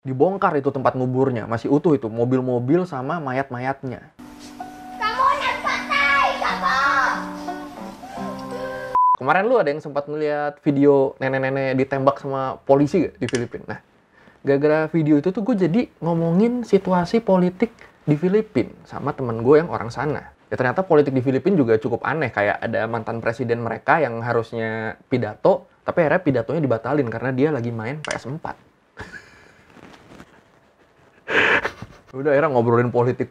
Dibongkar itu tempat nguburnya, masih utuh itu, mobil-mobil sama mayat-mayatnya. Kamu anak patai, kamu! Kemarin lu ada yang sempat ngeliat video nenek-nenek ditembak sama polisi gak di Filipina? Nah, gara-gara video itu tuh gue jadi ngomongin situasi politik di Filipina sama temen gue yang orang sana. Ya ternyata politik di Filipina juga cukup aneh, kayak ada mantan presiden mereka yang harusnya pidato, tapi akhirnya pidatonya dibatalin karena dia lagi main PS4. Udah akhirnya ngobrolin politik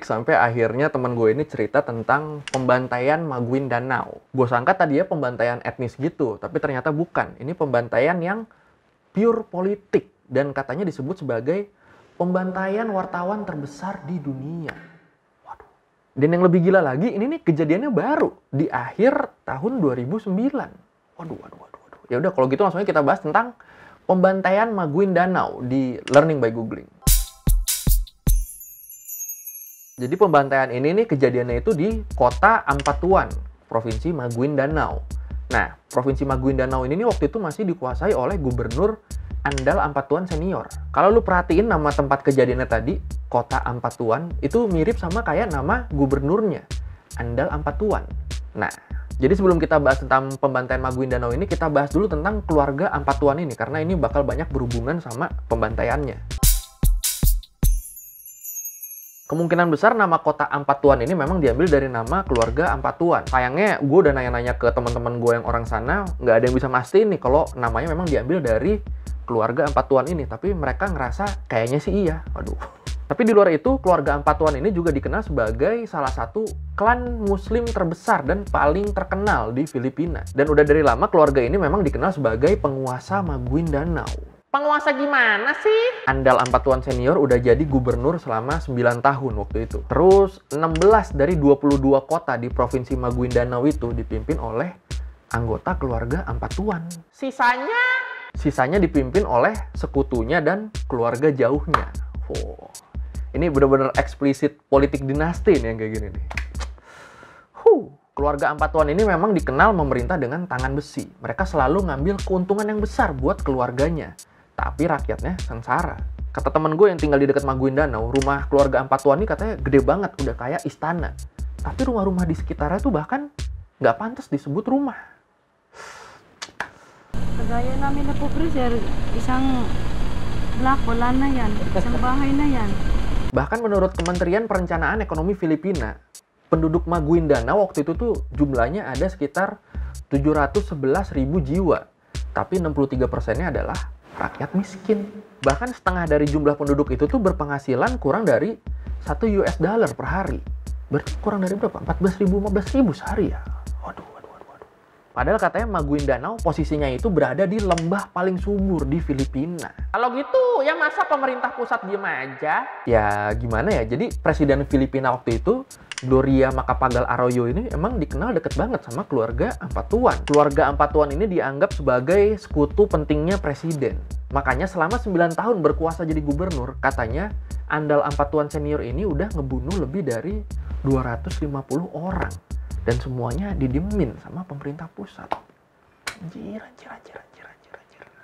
sampai akhirnya teman gue ini cerita tentang pembantaian Maguindanao. Gue sangka tadinya pembantaian etnis gitu, tapi ternyata bukan. Ini pembantaian yang pure politik dan katanya disebut sebagai pembantaian wartawan terbesar di dunia. Waduh. Dan yang lebih gila lagi, ini nih kejadiannya baru di akhir tahun 2009. Waduh. Ya udah kalau gitu langsung aja kita bahas tentang pembantaian Maguindanao di Learning by Googling. Jadi pembantaian ini nih kejadiannya itu di kota Ampatuan, Provinsi Maguindanao. Nah, Provinsi Maguindanao ini nih waktu itu masih dikuasai oleh Gubernur Andal Ampatuan Senior. Kalau lu perhatiin nama tempat kejadiannya tadi, kota Ampatuan, itu mirip sama kayak nama gubernurnya, Andal Ampatuan. Nah, jadi sebelum kita bahas tentang pembantaian Maguindanao ini, kita bahas dulu tentang keluarga Ampatuan ini, karena ini bakal banyak berhubungan sama pembantaiannya. Kemungkinan besar nama kota Ampatuan ini memang diambil dari nama keluarga Ampatuan. Sayangnya gue udah nanya-nanya ke teman-teman gue yang orang sana, nggak ada yang bisa mastiin nih kalau namanya memang diambil dari keluarga Ampatuan ini. Tapi mereka ngerasa kayaknya sih iya. Waduh. Tapi di luar itu, keluarga Ampatuan ini juga dikenal sebagai salah satu klan muslim terbesar dan paling terkenal di Filipina. Dan udah dari lama keluarga ini memang dikenal sebagai penguasa Maguindanao. Penguasa gimana sih? Andal Ampatuan Senior udah jadi gubernur selama 9 tahun waktu itu. Terus 16 dari 22 kota di Provinsi Maguindanao itu dipimpin oleh anggota keluarga Ampatuan. Sisanya dipimpin oleh sekutunya dan keluarga jauhnya. Oh, ini bener-bener eksplisit politik dinasti nih yang kayak gini nih. Keluarga Ampatuan ini memang dikenal memerintah dengan tangan besi. Mereka selalu ngambil keuntungan yang besar buat keluarganya. Tapi rakyatnya sengsara. Kata temen gue yang tinggal di dekat Maguindanao, rumah keluarga Ampatuan ini katanya gede banget, udah kayak istana. Tapi rumah-rumah di sekitarnya tuh bahkan nggak pantas disebut rumah. Kagaya namin na po, Chris, isang block, wala na yan. Isang bahay na yan. Bahkan menurut Kementerian Perencanaan Ekonomi Filipina, penduduk Maguindanao waktu itu tuh jumlahnya ada sekitar 711.000 jiwa. Tapi 63%-nya adalah rakyat miskin. Bahkan setengah dari jumlah penduduk itu tuh berpenghasilan kurang dari $1 per hari. Berarti kurang dari berapa? 14.000, 15.000 sehari ya? Waduh. Padahal katanya Maguindanao posisinya itu berada di lembah paling subur di Filipina. Kalau gitu, ya masa pemerintah pusat diem aja? Ya gimana ya, jadi Presiden Filipina waktu itu, Gloria Macapagal Arroyo ini emang dikenal deket banget sama keluarga Ampatuan. Keluarga Ampatuan ini dianggap sebagai sekutu pentingnya presiden. Makanya selama 9 tahun berkuasa jadi gubernur, katanya Andal Ampatuan Senior ini udah ngebunuh lebih dari 250 orang. Dan semuanya didiemin sama pemerintah pusat. Anjir.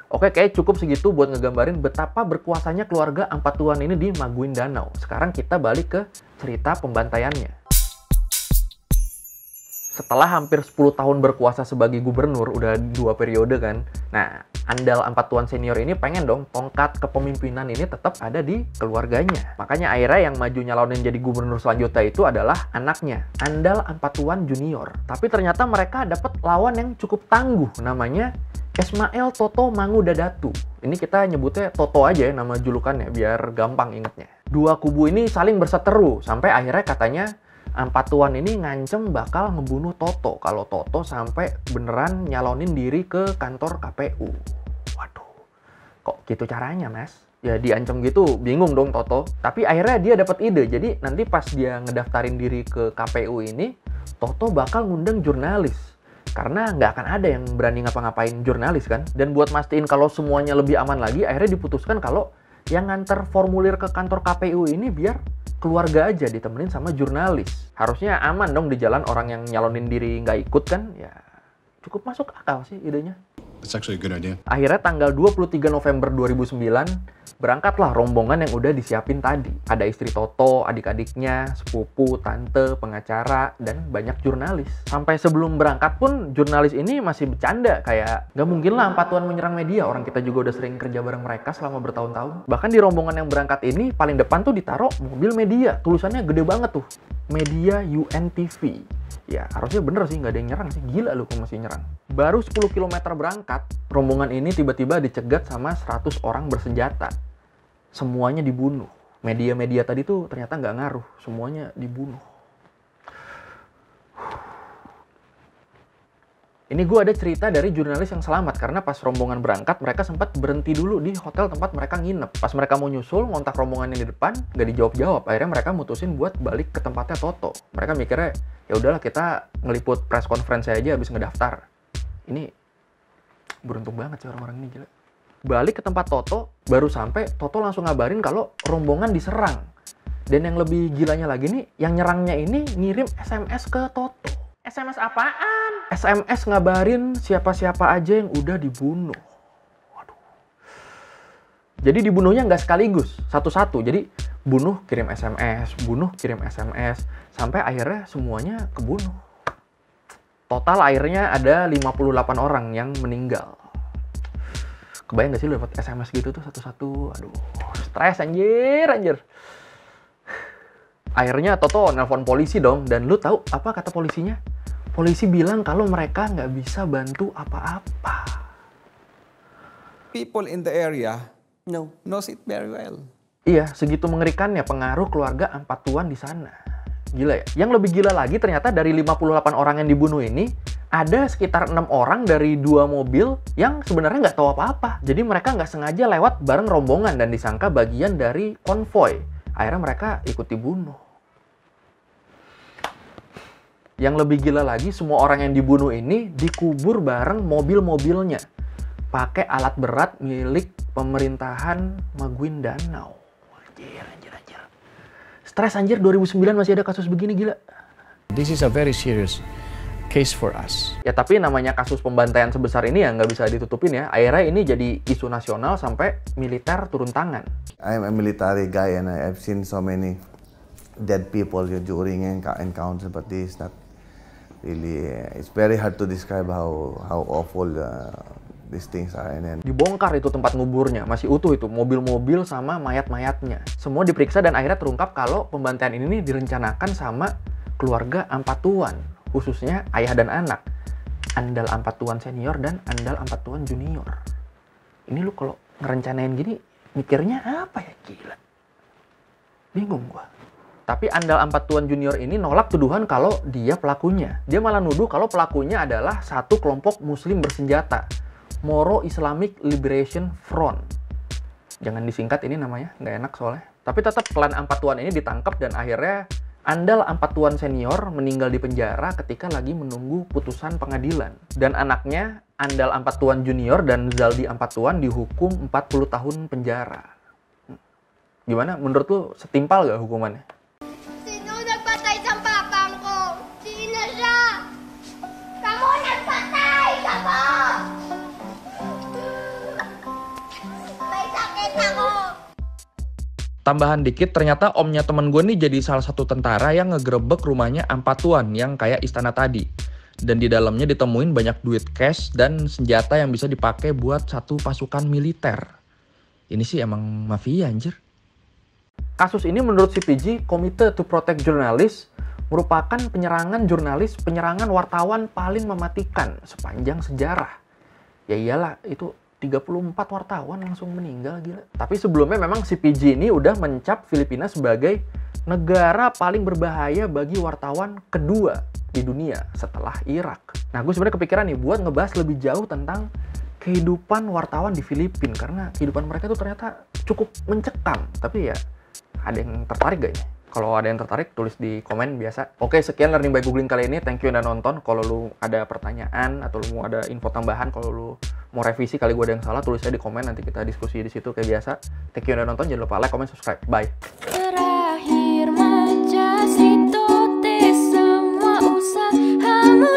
Oke, kayak cukup segitu buat ngegambarin betapa berkuasanya keluarga Ampatuan ini di Maguindanao. Sekarang kita balik ke cerita pembantaiannya. Setelah hampir 10 tahun berkuasa sebagai gubernur, udah 2 periode kan. Nah, Andal Ampatuan Senior ini pengen dong tongkat kepemimpinan ini tetap ada di keluarganya. Makanya akhirnya yang maju nyalonin jadi gubernur selanjutnya itu adalah anaknya, Andal Ampatuan Junior. Tapi ternyata mereka dapat lawan yang cukup tangguh, namanya Ismael Toto Mangudadatu. Ini kita nyebutnya Toto aja ya nama julukannya, biar gampang ingetnya. Dua kubu ini saling berseteru, sampai akhirnya katanya Ampatuan ini ngancem bakal ngebunuh Toto kalau Toto sampai beneran nyalonin diri ke kantor KPU. Waduh, kok gitu caranya, Mas? Ya diancam gitu, bingung dong Toto. Tapi akhirnya dia dapat ide, jadi nanti pas dia ngedaftarin diri ke KPU ini, Toto bakal ngundang jurnalis. Karena nggak akan ada yang berani ngapa-ngapain jurnalis kan. Dan buat mastiin kalau semuanya lebih aman lagi, akhirnya diputuskan kalau yang nganter formulir ke kantor KPU ini biar keluarga aja ditemenin sama jurnalis. Harusnya aman dong di jalan, orang yang nyalonin diri nggak ikut kan, ya cukup masuk akal sih idenya. It's actually a good idea. Akhirnya tanggal 23 November 2009, berangkatlah rombongan yang udah disiapin tadi. Ada istri Toto, adik-adiknya, sepupu, tante, pengacara, dan banyak jurnalis. Sampai sebelum berangkat pun, jurnalis ini masih bercanda. Kayak, nggak mungkin lah Ampatuan menyerang media. Orang kita juga udah sering kerja bareng mereka selama bertahun-tahun. Bahkan di rombongan yang berangkat ini, paling depan tuh ditaruh mobil media. Tulisannya gede banget tuh. Media UNTV. Ya, harusnya bener sih, nggak ada yang nyerang sih. Gila lu kok masih nyerang. Baru 10 km berangkat, rombongan ini tiba-tiba dicegat sama 100 orang bersenjata. Semuanya dibunuh. Media-media tadi tuh ternyata nggak ngaruh. Semuanya dibunuh. Ini gue ada cerita dari jurnalis yang selamat, karena pas rombongan berangkat, mereka sempat berhenti dulu di hotel tempat mereka nginep. Pas mereka mau nyusul, ngontak rombongan yang di depan, nggak dijawab-jawab. Akhirnya mereka mutusin buat balik ke tempatnya Toto. Mereka mikirnya, ya udahlah kita ngeliput press conference aja habis ngedaftar. Ini beruntung banget sih orang-orang ini, gila. Balik ke tempat Toto, baru sampai, Toto langsung ngabarin kalau rombongan diserang. Dan yang lebih gilanya lagi nih, yang nyerangnya ini ngirim SMS ke Toto. SMS apaan? SMS ngabarin siapa-siapa aja yang udah dibunuh. Waduh. Jadi dibunuhnya nggak sekaligus, satu-satu. Jadi bunuh, kirim SMS, bunuh, kirim SMS. Sampai akhirnya semuanya kebunuh. Total akhirnya ada 58 orang yang meninggal. Kebayang nggak sih lu dapat SMS gitu tuh satu-satu? Aduh, stres anjir. Akhirnya Toto nelpon polisi dong. Dan lu tahu apa kata polisinya? Polisi bilang kalau mereka nggak bisa bantu apa-apa. People in the area knows it very well. Iya, segitu mengerikannya pengaruh keluarga Ampatuan di sana. Gila ya? Yang lebih gila lagi ternyata dari 58 orang yang dibunuh ini, ada sekitar 6 orang dari 2 mobil yang sebenarnya nggak tahu apa-apa. Jadi mereka nggak sengaja lewat bareng rombongan dan disangka bagian dari konvoy. Akhirnya mereka ikut dibunuh. Yang lebih gila lagi, semua orang yang dibunuh ini dikubur bareng mobil-mobilnya. Pakai alat berat milik pemerintahan Maguindanao. Anjir. Stres anjir, 2009 masih ada kasus begini, gila. This is a very serious case for us. Ya tapi namanya kasus pembantaian sebesar ini ya nggak bisa ditutupin ya. Akhirnya ini jadi isu nasional sampai militer turun tangan. I'm a military guy and I've seen so many dead people during encounters, but this not really. It's very hard to describe how awful these things are. And then Dibongkar itu tempat nguburnya, masih utuh itu mobil-mobil sama mayat-mayatnya. Semua diperiksa dan akhirnya terungkap kalau pembantaian ini direncanakan sama keluarga Ampatuan, khususnya ayah dan anak, Andal Ampatuan senior dan Andal Ampatuan junior. Ini lu kalau ngerencanain gini mikirnya apa ya, gila? Bingung gua. Tapi Andal Ampatuan junior ini nolak tuduhan kalau dia pelakunya. Dia malah nuduh kalau pelakunya adalah satu kelompok muslim bersenjata, Moro Islamic Liberation Front. Jangan disingkat ini namanya, nggak enak soalnya. Tapi tetap klan Ampatuan ini ditangkap dan akhirnya Andal Ampatuan senior meninggal di penjara ketika lagi menunggu putusan pengadilan. Dan anaknya Andal Ampatuan junior dan Zaldi Ampatuan dihukum 40 tahun penjara. Gimana? Menurut lu setimpal gak hukumannya? Sino nagpatay sa papang ko? Sino siya? Kamu nagpatay! Kamu! May sakit ako! Tambahan dikit, ternyata omnya temen gue nih jadi salah satu tentara yang ngegerebek rumahnya Ampatuan yang kayak istana tadi. Dan di dalamnya ditemuin banyak duit cash dan senjata yang bisa dipakai buat satu pasukan militer. Ini sih emang mafia anjir. Kasus ini menurut CPJ, Committee to Protect Journalists, merupakan penyerangan jurnalis, penyerangan wartawan paling mematikan sepanjang sejarah. Ya iyalah, itu 34 wartawan langsung meninggal, gila. Tapi sebelumnya memang CPJ ini udah mencap Filipina sebagai negara paling berbahaya bagi wartawan kedua di dunia setelah Irak. Nah, gue sebenarnya kepikiran nih buat ngebahas lebih jauh tentang kehidupan wartawan di Filipina, karena kehidupan mereka tuh ternyata cukup mencekam. Tapi ya, ada yang tertarik gak ya? Kalau ada yang tertarik, tulis di komen biasa. Oke, sekian Learning by Googling kali ini. Thank you udah nonton. Kalau lu ada pertanyaan atau lu mau ada info tambahan, kalau lu mau revisi kali gue ada yang salah, tulis aja di komen. Nanti kita diskusi di situ kayak biasa. Thank you udah nonton. Jangan lupa like, comment, subscribe. Bye. Terakhir majas itu semua usahamu